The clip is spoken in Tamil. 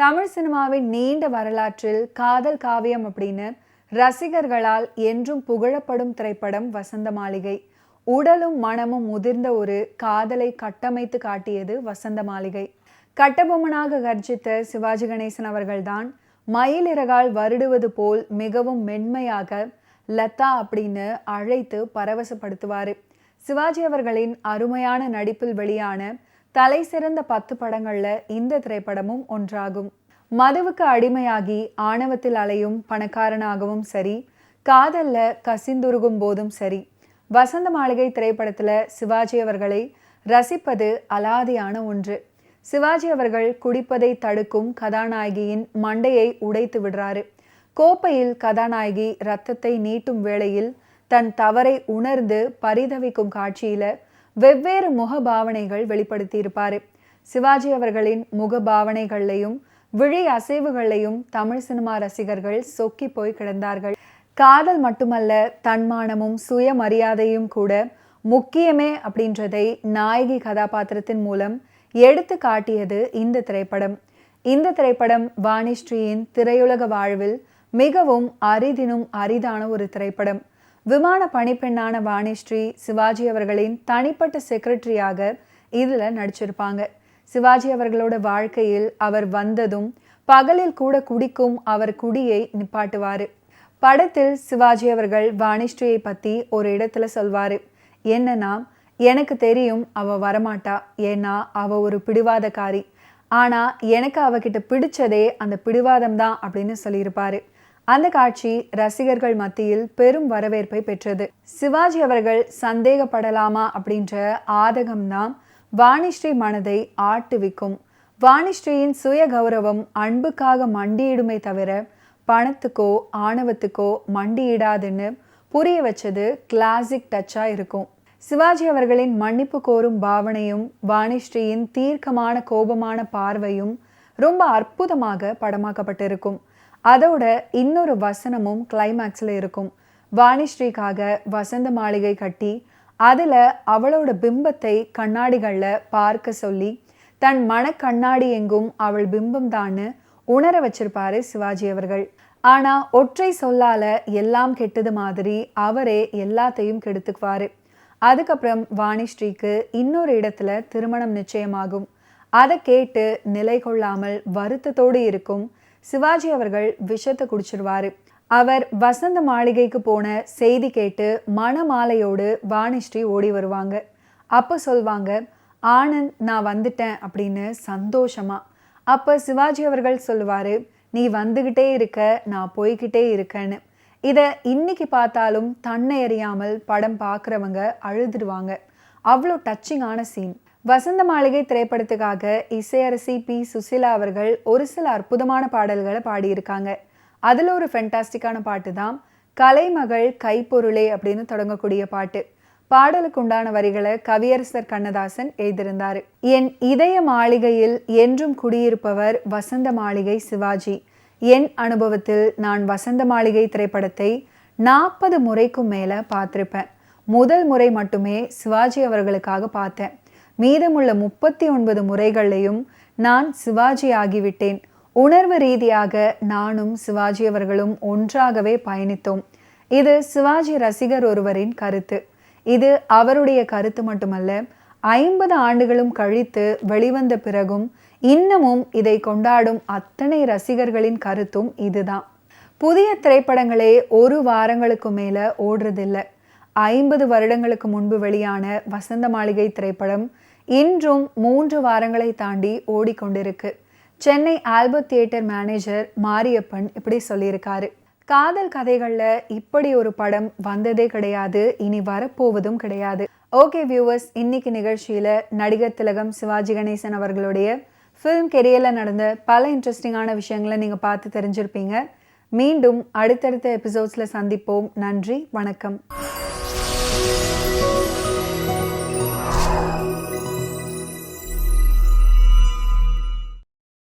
தமிழ் சினிமாவின் நீண்ட வரலாற்றில் காதல் காவியம் அப்படின்னு ரசிகர்களால் என்றும் புகழப்படும் திரைப்படம் வசந்த மாளிகை. உடலும் மனமும் முதிர்ந்த ஒரு காதலை கட்டமைத்து காட்டியது வசந்த மாளிகை. கட்டபொம்மனாக கர்ஜித்த சிவாஜி கணேசன் அவர்கள்தான் மயிலிறகால் வருடுவது போல் மிகவும் மென்மையாக லதா அப்படின்னு அழைத்து பரவசப்படுத்துவாரு. சிவாஜி அவர்களின் அருமையான நடிப்பில் வெளியான தலை சிறந்த 10 படங்கள்ல இந்த திரைப்படமும் ஒன்றாகும். மதுவுக்கு அடிமையாகி ஆணவத்தில் அலையும் பணக்காரனாகவும் சரி, காதல்ல கசிந்துருகும் போதும் சரி, வசந்த மாளிகை திரைப்படத்துல சிவாஜி அவர்களை ரசிப்பது அலாதியான ஒன்று. சிவாஜி அவர்கள் குடிப்பதை தடுக்கும் கதாநாயகியின் மண்டையை உடைத்து விடுறாரு. கோப்பையில் கதாநாயகி ரத்தத்தை நீட்டும் வேளையில் தன் தவறை உணர்ந்து பரிதவிக்கும் காட்சியில வெவ்வேறு முகபாவனைகள் வெளிப்படுத்தியிருப்பாரு. சிவாஜி அவர்களின் முகபாவனைகளையும் விழி அசைவுகளையும் தமிழ் சினிமா ரசிகர்கள் சொக்கி போய் கிடந்தார்கள். காதல் மட்டுமல்ல, தன்மானமும் சுயமரியாதையும் கூட முக்கியமே அப்படின்றதை நாயகி கதாபாத்திரத்தின் மூலம் எடுத்து காட்டியது இந்த திரைப்படம். இந்த திரைப்படம் வாணிஸ்ரீயின் திரையுலக வாழ்வில் மிகவும் அரிதினும் அரிதான ஒரு திரைப்படம். விமான பணிப்பெண்ணான வாணிஸ்ரீ சிவாஜி அவர்களின் தனிப்பட்ட செக்ரட்டரியாக இதுல நடிச்சிருப்பாங்க. சிவாஜி அவர்களோட வாழ்க்கையில் அவர் வந்ததும் பகலில் கூட குடிக்கும் அவர் குடியை நிப்பாட்டுவாரு. படத்தில் சிவாஜி அவர்கள் வாணிஸ்ரீயை பத்தி ஒரு இடத்துல சொல்வாரு, என்னன்னா, எனக்கு தெரியும் அவ வரமாட்டா, ஏன்னா அவ ஒரு பிடிவாதக்காரி, ஆனா எனக்கு அவகிட்ட பிடிச்சதே அந்த பிடிவாதம் தான் அப்படின்னு சொல்லியிருப்பாரு. அந்த காட்சி ரசிகர்கள் மத்தியில் பெரும் வரவேற்பை பெற்றது. சிவாஜி அவர்கள் சந்தேகப்படலாமா அப்படின்ற ஆதகம்தான் வாணிஸ்ரீ மனதை ஆட்டுவிக்கும். வாணிஸ்ரீயின் சுய கௌரவம் அன்புக்காக மண்டியிடுமே தவிர பணத்துக்கோ ஆணவத்துக்கோ மண்டியிடாதுன்னு புரிய வச்சது கிளாசிக் டச்சா இருக்கும். சிவாஜி அவர்களின் மன்னிப்பு கோரும் பாவனையும் வாணிஸ்ரீயின் தீர்க்கமான கோபமான பார்வையும் ரொம்ப அற்புதமாக படமாக்கப்பட்டிருக்கும். அதோட இன்னொரு வசனமும் கிளைமேக்ஸ்ல இருக்கும். வாணிஸ்ரீக்காக வசந்த மாளிகை கட்டி அதுல அவளோட பிம்பத்தை கண்ணாடிகள்ல பார்க்க சொல்லி தன் மன கண்ணாடி எங்கும் அவள் பிம்பம் தான்னு உணர வச்சிருப்பாரு சிவாஜி அவர்கள். ஆனா ஒற்றை சொல்லால எல்லாம் கெட்டது மாதிரி அவரே எல்லாத்தையும் கெடுத்துக்குவாரு. அதுக்கப்புறம் வாணிஸ்ரீக்கு இன்னொரு இடத்துல திருமணம் நிச்சயமாகும். அதை கேட்டு நிலை கொள்ளாமல் வருத்தத்தோடு இருக்கும் சிவாஜி அவர்கள் விஷத்தை குடிச்சிருவாரு. அவர் வசந்த மாளிகைக்கு போன செய்தி கேட்டு மணமாலையோடு வாணிஸ்ரீ ஓடி வருவாங்க. அப்ப சொல்வாங்க, ஆனந்த் நான் வந்துட்டேன் அப்படின்னு சந்தோஷமா. அப்ப சிவாஜி அவர்கள் சொல்லுவாரு, நீ வந்துகிட்டே இருக்க, நான் போய்கிட்டே இருக்கேன்னு. இதை இன்னைக்கு பார்த்தாலும் தன்னை அறியாமல் படம் பார்க்குறவங்க அழுதுடுவாங்க. அவ்வளோ டச்சிங்கான சீன். வசந்த மாளிகை திரைப்படத்துக்காக இசையரசி பி. சுசிலா அவர்கள் ஒரு சில அற்புதமான பாடல்களை பாடியிருக்காங்க. அதில் ஒரு ஃபென்டாஸ்டிக்கான பாட்டு தான் கலைமகள் கைப்பொருளே அப்படின்னு தொடங்கக்கூடிய பாட்டு. பாடலுக்கு உண்டான வரிகளை கவியரசர் கண்ணதாசன் எழுதியிருந்தார். என் இதய மாளிகையில் என்றும் குடியிருப்பவர் வசந்த மாளிகை சிவாஜி. என் அனுபவத்தில் நான் வசந்த மாளிகை திரைப்படத்தை 40 முறைக்கும் மேலே பார்த்துருப்பேன். முதல் முறை மட்டுமே சிவாஜி அவர்களுக்காக பார்த்தேன். மீதமுள்ள 39 முறைகளையும் நான் சிவாஜி ஆகிவிட்டேன். உணர்வு ரீதியாக நானும் சிவாஜி அவர்களும் ஒன்றாகவே பயணித்தோம். இது சிவாஜி ரசிகர் ஒருவரின் கருத்து. இது அவருடைய கருத்து மட்டுமல்ல, 50 ஆண்டுகளும் கழித்து வெளிவந்த பிறகும் இன்னமும் இதை கொண்டாடும் அத்தனை ரசிகர்களின் கருத்தும் இதுதான். புதிய திரைப்படங்களே 1 வாரங்களுக்கு மேல ஓடுறதில்லை. 50 வருடங்களுக்கு முன்பு வெளியான வசந்த மாளிகை திரைப்படம் இன்றும் 3 வாரங்களை தாண்டி ஓடிக்கொண்டிருக்கு. Chennai Albert theatre manager Mariappan இப்படி சொல்லியிருக்காரு, காதல் கதைகள்ல இப்படி ஒரு படம் வந்ததே கிடையாது, இனி வரப்போவதும் கிடையாது. ஓகே வியூவர்ஸ், இன்னைக்கு நிகழ்ச்சியில நடிகர் திலகம் சிவாஜி கணேசன் அவர்களுடைய ஃபிலிம் கெரியர்ல நடந்த பல இன்ட்ரெஸ்டிங்கான விஷயங்களை நீங்க பார்த்து தெரிஞ்சிருப்பீங்க. மீண்டும் அடுத்தடுத்த எபிசோட்ஸ்ல சந்திப்போம். நன்றி, வணக்கம்.